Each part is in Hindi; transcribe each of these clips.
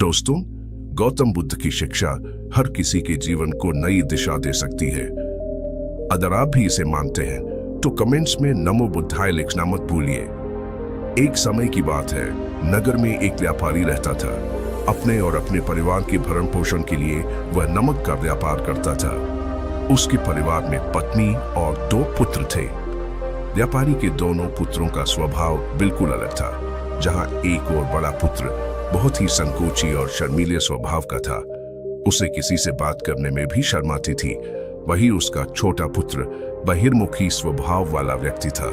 दोस्तों, गौतम बुद्ध की शिक्षा हर किसी के जीवन को नई दिशा दे सकती है। अगर आप भी इसे मानते हैं तो कमेंट्स में नमो बुद्धाय लिखना मत भूलिए। एक समय की बात है, नगर में एक व्यापारी रहता था। अपने और अपने परिवार के भरण पोषण के लिए वह नमक का व्यापार करता था। उसके परिवार में पत्नी और 2 पुत्र थे। व्यापारी के दोनों पुत्रों का स्वभाव बिल्कुल अलग था। जहां एक और बड़ा पुत्र बहुत ही संकोची और शर्मीले स्वभाव का था, उसे किसी से बात करने में भी शर्म आती थी। वही उसका छोटा पुत्र बहिर्मुखी स्वभाव वाला व्यक्ति था।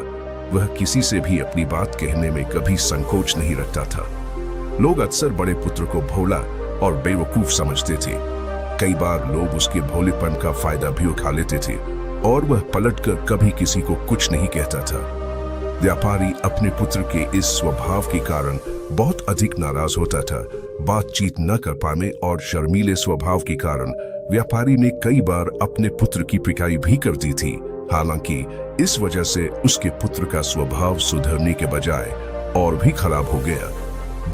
वह किसी से भी अपनी बात कहने में कभी संकोच नहीं रखता था। लोग अक्सर बड़े पुत्र को भोला और बेवकूफ समझते थे। कई बार लोग उसके भोलेपन का फायदा भी उठा लेते थे और वह पलटकर कभी किसी को कुछ नहीं कहता था। व्यापारी अपने पुत्र के इस स्वभाव के कारण बहुत अधिक नाराज होता था। बातचीत न कर पाने और शर्मीले स्वभाव के कारण व्यापारी ने कई बार अपने पुत्र की पिटाई भी कर दी थी। हालांकि इस वजह से उसके पुत्र का स्वभाव सुधरने के बजाय और भी खराब हो गया।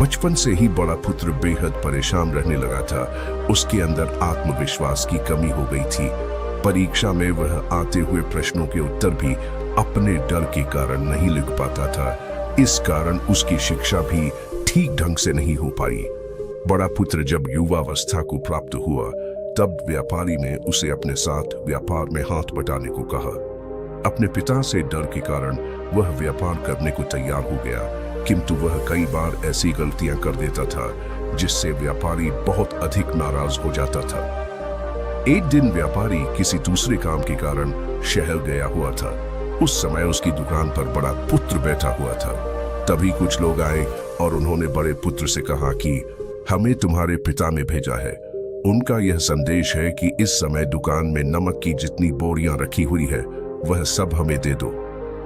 बचपन से ही बड़ा पुत्र बेहद परेशान रहने लगा था। उसके अंदर आत्मविश्वास की कमी हो गई थी। परीक्षा में वह आते हुए प्रश्नों के उत्तर भी अपने डर के कारण नहीं लिख पाता था। इस कारण उसकी शिक्षा भी ठीक ढंग से नहीं हो पाई। बड़ा पुत्र जब युवावस्था को प्राप्त हुआ, तब व्यापारी ने उसे अपने साथ व्यापार में हाथ बटाने को कहा। अपने पिता से डर के कारण वह व्यापार करने को तैयार हो गया, किंतु वह कई बार ऐसी गलतियां कर देता था जिससे व्यापारी बहुत अधिक नाराज हो जाता था। एक दिन व्यापारी किसी दूसरे काम के कारण शहर गया हुआ था। उस समय उसकी दुकान पर बड़ा पुत्र बैठा हुआ था। तभी कुछ लोग आए और उन्होंने बड़े पुत्र से कहा कि हमें तुम्हारे पिता ने भेजा है। उनका यह संदेश है कि इस समय दुकान में नमक की जितनी बोरियां रखी हुई है वह सब हमें दे दो।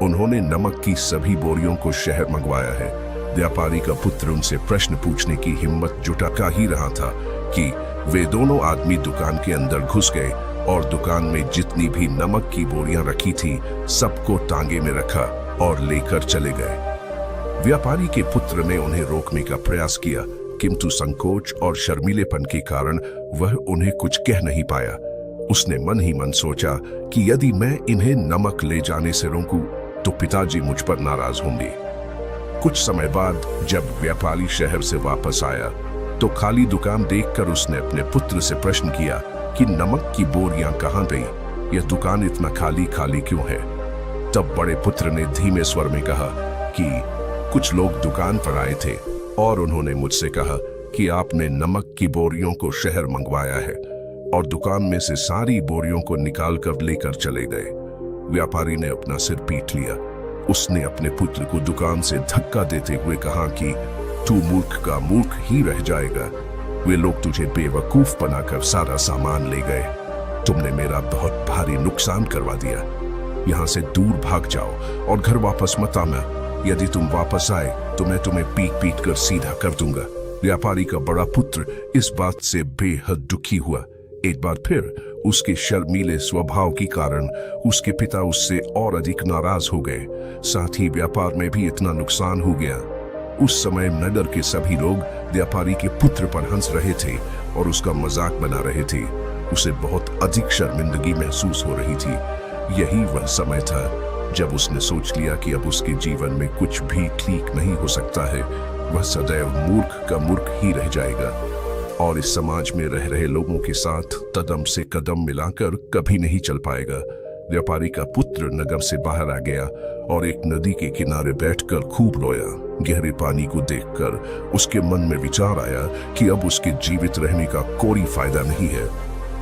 उन्होंने नमक की सभी बोरियों को शहर मंगवाया है। व्यापारी का पुत्र उनसे प्रश्न पूछने की हिम्मत जुटा का ही रहा था कि वे दोनों आदमी दुकान के अंदर घुस गए और दुकान में जितनी भी नमक की बोरियां रखी थी सबको टांगे में रखा और लेकर चले गए। व्यापारी के पुत्र ने उन्हें रोकने का प्रयास किया, किंतु संकोच और शर्मीलेपन के कारण वह उन्हें कुछ कह नहीं पाया। उसने मन ही मन सोचा कि यदि मैं इन्हें नमक ले जाने से रोकूं तो पिताजी मुझ पर नाराज होंगे। कुछ समय बाद जब व्यापारी शहर से वापस आया तो खाली दुकान देखकर उसने अपने पुत्र से प्रश्न किया कि नमक की बोरियां कहां गई? यह दुकान इतना खाली खाली क्यों है? तब बड़े पुत्र ने धीमे स्वर में कहा कि कुछ लोग दुकान पर आए थे और उन्होंने मुझसे कहा कि आपने नमक की बोरियों को शहर मंगवाया है और दुकान में से सारी बोरियों को निकाल कर लेकर चले गए। व्यापारी ने अपना सिर पीट लिया। उसने अपने पुत्र को दुकान से धक्का देते हुए कहा कि तू मूर्ख का मूर्ख ही रह जाएगा। वे लोग तुझे बेवकूफ बनाकर सारा सामान ले गए। तुमने मेरा बहुत भारी नुकसान करवा दिया। यहाँ से दूर भाग जाओ और घर वापस मत आना। यदि तुम वापस आए तो मैं तुम्हें पीट पीट कर सीधा कर दूंगा। व्यापारी का बड़ा पुत्र इस बात से बेहद दुखी हुआ। एक बार फिर उसके शर्मीले स्वभाव के कारण उसके पिता उससे और अधिक नाराज हो गए। साथ ही व्यापार में भी इतना नुकसान हो गया। उस समय नगर के सभी लोग व्यापारी के पुत्र पर हंस रहे थे और उसका मजाक बना रहे थे। उसे बहुत अधिक शर्मिंदगी महसूस हो रही थी। यही वह समय था जब उसने सोच लिया कि अब उसके जीवन में कुछ भी ठीक नहीं हो सकता है। वह सदैव मूर्ख का मूर्ख ही रह जाएगा और इस समाज में रह रहे लोगों के साथ कदम से कदम मिलाकर कभी नहीं चल पाएगा। व्यापारी का पुत्र नगर से बाहर आ गया और एक नदी के किनारे बैठकर खूब रोया। गहरे पानी को देखकर उसके मन में विचार आया कि अब उसके जीवित रहने का कोई फायदा नहीं है।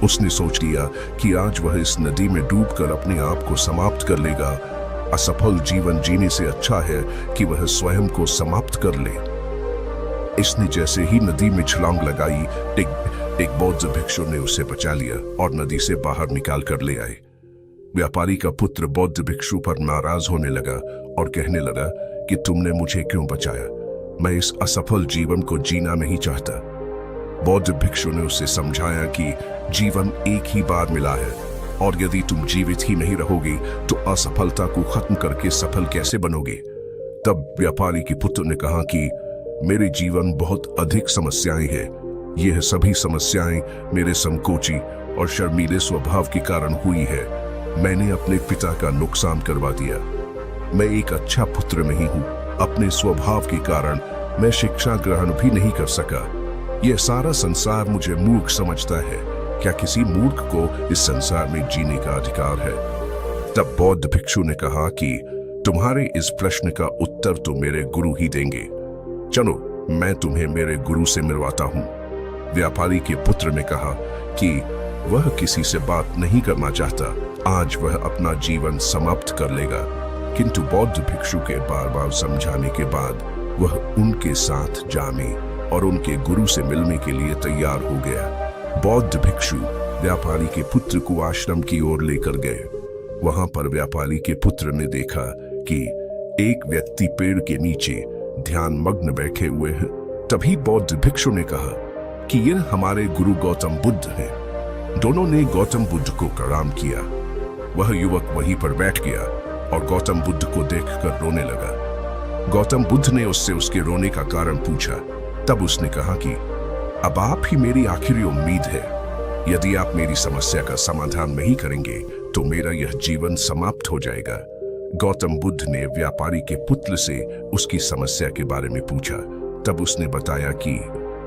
उसने सोच लिया कि आज वह इस नदी में डूबकर अपने आप को समाप्त कर लेगा। असफल जीवन जीने से अच्छा है कि वह स्वयं को समाप्त कर ले। इसने जैसे ही नदी में छलांग लगाई, एक बौद्ध भिक्षु ने उसे बचा लिया और नदी से बाहर निकाल कर ले आए। व्यापारी का पुत्र बौद्ध भिक्षु पर नाराज होने लगा और कहने लगा कि तुमने मुझे क्यों बचाया? मैं इस असफल जीवन को जीना नहीं चाहता। बौद्ध भिक्षु ने उसे समझाया कि जीवन एक ही बार मिला है और यदि तुम जीवित ही नहीं रहोगे तो असफलता को खत्म करके सफल कैसे बनोगे? तब व्यापारी के पुत्र ने कहा कि मेरे जीवन बहुत अधिक समस्याएं हैं यह सभी समस्याएं मेरे संकोची और शर्मीले स्वभाव के कारण हुई है। मैंने अपने पिता का नुकसान करवा दिया। मैं एक अच्छा पुत्र नहीं हूँ। अपने स्वभाव के कारण मैं शिक्षा ग्रहण भी नहीं कर सका। यह सारा संसार मुझे मूर्ख समझता है। क्या किसी मूर्ख को इस संसार में जीने का अधिकार है? तब बौद्ध भिक्षु ने कहा कि तुम्हारे इस प्रश्न का उत्तर तो मेरे गुरु ही देंगे। चलो, मैं तुम्हें मेरे गुरु से मिलवाता हूँ। व्यापारी के पुत्र ने कहा कि वह किसी से बात नहीं करना चाहता। आज वह अपना जीवन समाप्त कर लेगा। किंतु बौद्ध भिक्षु के बार बार समझाने के बाद वह उनके साथ जाने और उनके गुरु से मिलने के लिए तैयार हो गया। बौद्ध भिक्षु व्यापारी के पुत्र को आश्रम की ओर लेकर गए। वहां पर व्यापारी के पुत्र ने देखा कि एक व्यक्ति पेड़ के नीचे ध्यान मग्न बैठे हुए हैं। तभी बौद्ध भिक्षु ने कहा कि यह हमारे गुरु गौतम बुद्ध हैं। दोनों ने गौतम बुद्ध को प्रणाम किया। वह युवक वहीं पर बैठ गया और गौतम बुद्ध को देखकर रोने लगा। गौतम बुद्ध ने उससे उसके रोने का कारण पूछा। तब उसने कहा कि अब आप ही मेरी आखिरी उम्मीद है। यदि आप मेरी समस्या का समाधान नहीं करेंगे तो मेरा यह जीवन समाप्त हो जाएगा। गौतम बुद्ध ने व्यापारी के पुत्र से उसकी समस्या के बारे में पूछा। तब उसने बताया कि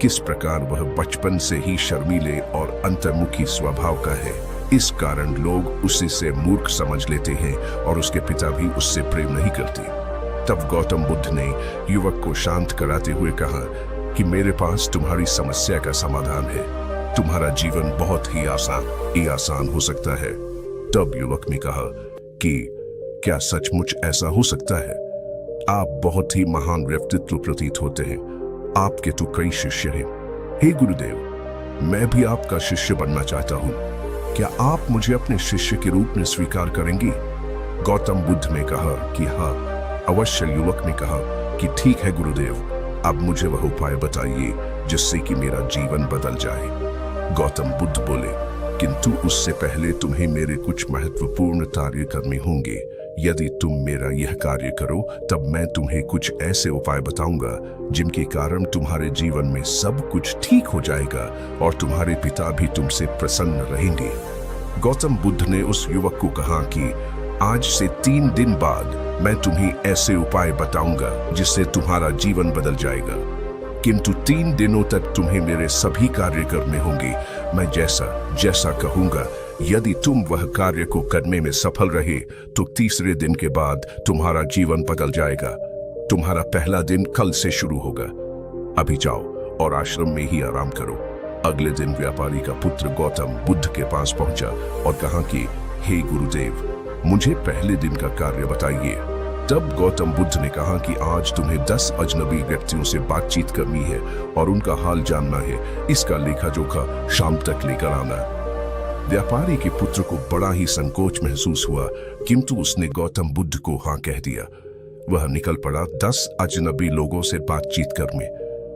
किस प्रकार वह बचपन से ही शर्मीले और अंतर्मुखी स्वभाव का है। इस कारण लोग उसी से मूर्ख समझ लेते हैं और उसके पिता भी उससे प्रेम नहीं करते। तब गौतम बुद्ध ने युवक को शांत कराते हुए कहा कि मेरे पास तुम्हारी समस्या का समाधान है। तुम्हारा जीवन बहुत ही आसान हो सकता है। तब युवक ने कहा कि क्या सचमुच ऐसा हो सकता है? आप बहुत ही महान व्यक्तित्व प्रतीत होते हैं। आपके तो कई शिष्य हैं। हे गुरुदेव, मैं भी आपका शिष्य बनना चाहता हूँ। क्या आप मुझे अपने शिष्य के रूप में स्वीकार करेंगे? गौतम बुद्ध ने कहा कि हाँ, अवश्य। युवक ने कहा कि ठीक है गुरुदेव, अब मुझे वह उपाय बताइए जिससे कि मेरा जीवन बदल जाए। गौतम बुद्ध बोले, किंतु उससे पहले तुम्हें मेरे कुछ महत्वपूर्ण कार्य करने होंगे। यदि तुम मेरा यह कार्य करो तब मैं तुम्हें कुछ ऐसे उपाय बताऊंगा जिनके कारण तुम्हारे जीवन में सब कुछ ठीक हो जाएगा और तुम्हारे पिता भी तुमसे प्रसन्न रहेंगे। गौतम बुद्ध ने उस युवक को कहा कि आज से 3 दिन बाद मैं तुम्हें ऐसे उपाय बताऊंगा जिससे तुम्हारा जीवन बदल जाएगा। किंतु 3 दिनों तक तुम्हें मेरे सभी कार्य करने होंगे। मैं जैसा कहूंगा, यदि तुम वह कार्य को करने में सफल रहे तो तीसरे दिन के बाद तुम्हारा जीवन बदल जाएगा। तुम्हारा पहला दिन कल से शुरू होगा। अभी जाओ और आश्रम में ही आराम करो। अगले दिन व्यापारी का पुत्र गौतम बुद्ध के पास पहुंचा और कहा कि हे गुरुदेव, मुझे पहले दिन का कार्य बताइए। तब गौतम बुद्ध ने कहा कि आज तुम्हें 10 अजनबी व्यक्तियों से बातचीत करनी है और उनका हाल जानना है। इसका लेखा जोखा शाम तक लेकर आना। व्यापारी के पुत्र को बड़ा ही संकोच महसूस हुआ, किंतु उसने गौतम बुद्ध को हाँ कह दिया। वह निकल पड़ा 10 अजनबी लोगों से बातचीत करने।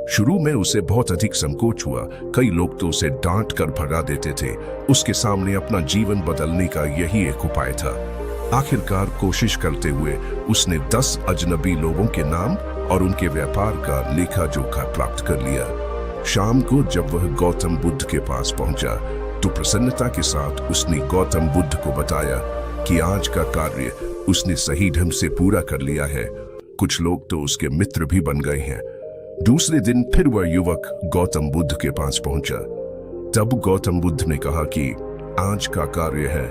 शुरू में उसे बहुत अधिक संकोच हुआ। कई लोग तो उसे डांट कर भगा देते थे। उसके सामने अपना जीवन बदलने का यही एक उपाय था। आखिरकार कोशिश करते हुए उसने 10 अजनबी लोगों के नाम और उनके व्यापार का लेखा जोखा प्राप्त कर लिया। शाम को जब वह गौतम बुद्ध के पास पहुंचा तो प्रसन्नता के साथ उसने गौतम बुद्ध को बताया कि आज का कार्य उसने सही ढंग से पूरा कर लिया है। कुछ लोग तो उसके मित्र भी बन गए हैं। दूसरे दिन फिर वह युवक गौतम बुद्ध के पास पहुंचा। तब गौतम बुद्ध ने कहा कि आज का कार्य है,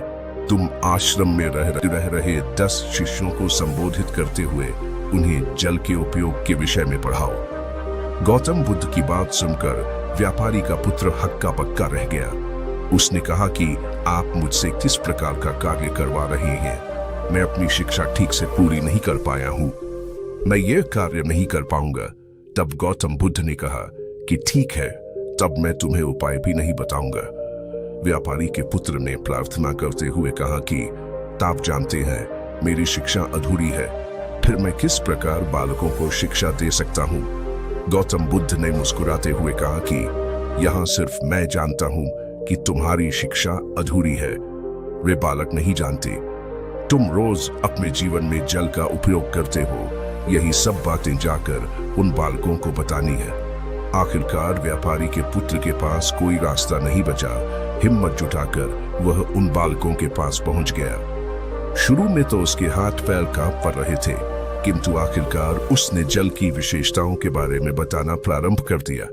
तुम आश्रम में रह रहे 10 शिष्यों को संबोधित करते हुए उन्हें जल के उपयोग के विषय में पढ़ाओ। गौतम बुद्ध की बात सुनकर व्यापारी का पुत्र हक्का बक्का रह गया। उसने कहा कि आप मुझसे किस प्रकार का कार्य करवा रहे हैं? मैं अपनी शिक्षा ठीक से पूरी नहीं कर पाया हूं। मैं यह कार्य नहीं कर पाऊंगा। तब गौतम बुद्ध ने कहा कि ठीक है, तब मैं तुम्हें उपाय भी नहीं बताऊंगा। व्यापारी के पुत्र ने प्रार्थना करते हुए कहा कि आप जानते हैं मेरी शिक्षा अधूरी है, फिर मैं किस प्रकार बालकों को शिक्षा दे सकता हूँ? गौतम बुद्ध ने मुस्कुराते हुए कहा कि यहाँ सिर्फ मैं जानता हूँ कि तुम्हारी शिक्षा अधूरी है, वे बालक नहीं जानते। तुम रोज अपने जीवन में जल का उपयोग करते हो, यही सब बातें जाकर उन बालकों को बतानी है। आखिरकार व्यापारी के पुत्र के पास कोई रास्ता नहीं बचा। हिम्मत जुटाकर वह उन बालकों के पास पहुंच गया। शुरू में तो उसके हाथ पैर कांप पड़ रहे थे, किंतु आखिरकार उसने जल की विशेषताओं के बारे में बताना प्रारंभ कर दिया।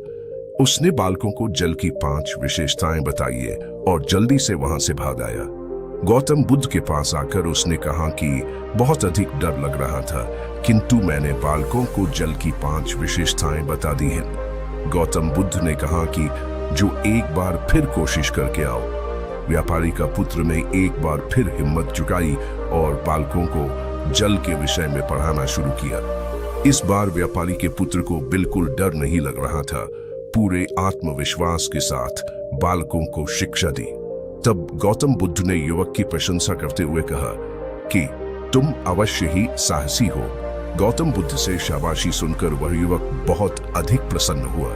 उसने बालकों को जल की 5 विशेषताएं बताई और जल्दी से वहां से भाग आया। गौतम बुद्ध के पास आकर उसने कहा कि बहुत अधिक डर लग रहा था, किंतु मैंने बालकों को जल की 5 विशेषताएं बता दी हैं। गौतम बुद्ध ने कहा कि जो एक बार फिर कोशिश करके आओ। व्यापारी का पुत्र ने एक बार फिर हिम्मत जुटाई और बालकों को जल के विषय में पढ़ाना शुरू किया। इस बार व्यापारी के पुत्र को बिल्कुल डर नहीं लग रहा था। पूरे आत्मविश्वास के साथ बालकों को शिक्षा दी। तब गौतम बुद्ध ने युवक की प्रशंसा करते हुए कहा कि तुम अवश्य ही साहसी हो। गौतम बुद्ध से शाबाशी सुनकर वह युवक बहुत अधिक प्रसन्न हुआ।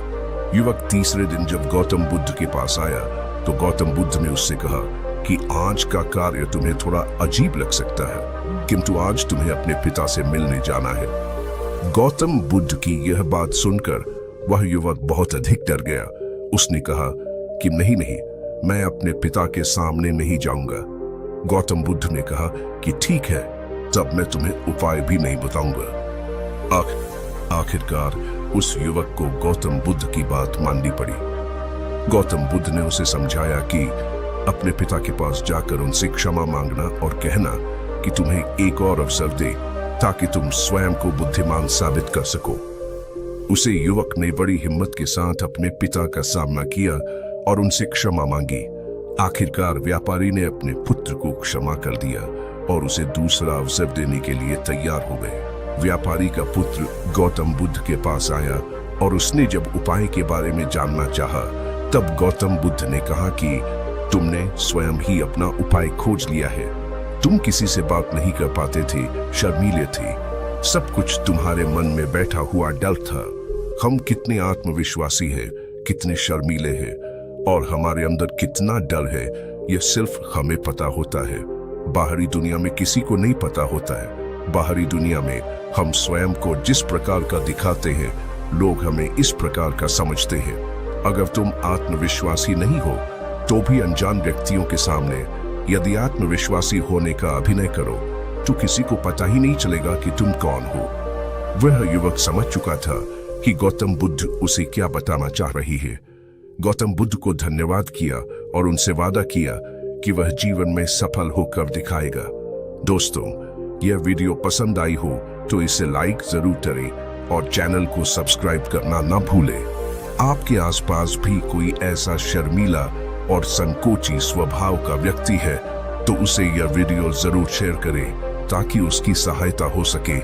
युवक तीसरे दिन जब गौतम बुद्ध के पास आया तो गौतम बुद्ध ने उससे कहा कि आज का कार्य तुम्हें थोड़ा अजीब लग सकता है, किंतु आज तुम्हें अपने पिता से मिलने जाना है। गौतम बुद्ध की यह बात सुनकर वह युवक बहुत अधिक डर गया। उसने कहा कि नहीं, मैं अपने पिता के सामने नहीं जाऊंगा। गौतम बुद्ध ने कहा कि ठीक है, तब मैं तुम्हें उपाय भी नहीं बताऊंगा। आखिरकार उस युवक को गौतम बुद्ध की बात माननी पड़ी। गौतम बुद्ध ने उसे समझाया कि अपने पिता के पास जाकर उनसे क्षमा मांगना और कहना कि तुम्हें एक और अवसर दे ताकि तुम स्वयं को बुद्धिमान साबित कर सको। उसे युवक ने बड़ी हिम्मत के साथ अपने पिता का सामना किया और उनसे क्षमा मांगी। आखिरकार व्यापारी ने अपने पुत्र को क्षमा कर दिया और उसे दूसरा अवसर देने के लिए तैयार हो गए। व्यापारी का पुत्र गौतम बुद्ध के पास आया और उसने जब उपाय के बारे में जानना चाहा, तब गौतम बुद्ध ने कहा कि तुमने स्वयं ही अपना उपाय खोज लिया है। तुम किसी से बात नहीं कर पाते थे, शर्मीले थे। सब कुछ तुम्हारे मन में बैठा हुआ डर था। हम कितने आत्मविश्वासी हैं, कितने शर्मीले हैं और हमारे अंदर कितना डर है, यह सिर्फ हमें पता होता है। बाहरी दुनिया में किसी को नहीं पता होता है। बाहरी दुनिया में हम स्वयं को जिस प्रकार का दिखाते हैं, लोग हमें इस प्रकार का समझते हैं। अगर तुम आत्मविश्वासी नहीं हो तो भी अनजान व्यक्तियों के सामने यदि आत्मविश्वासी होने का अभिनय करो तो किसी को पता ही नहीं चलेगा कि तुम कौन हो। वह युवक समझ चुका था कि गौतम बुद्ध उसे क्या बताना चाह रही है। गौतम बुद्ध को धन्यवाद किया और उनसे वादा किया कि वह जीवन में सफल होकर दिखाएगा। दोस्तों, यह वीडियो पसंद आई हो तो इसे लाइक जरूर करें और चैनल को सब्सक्राइब करना ना भूलें। आपके आसपास भी कोई ऐसा शर्मीला और संकोची स्वभाव का व्यक्ति है तो उसे यह वीडियो जरूर शेयर करें ताकि उसकी सहायता हो सके।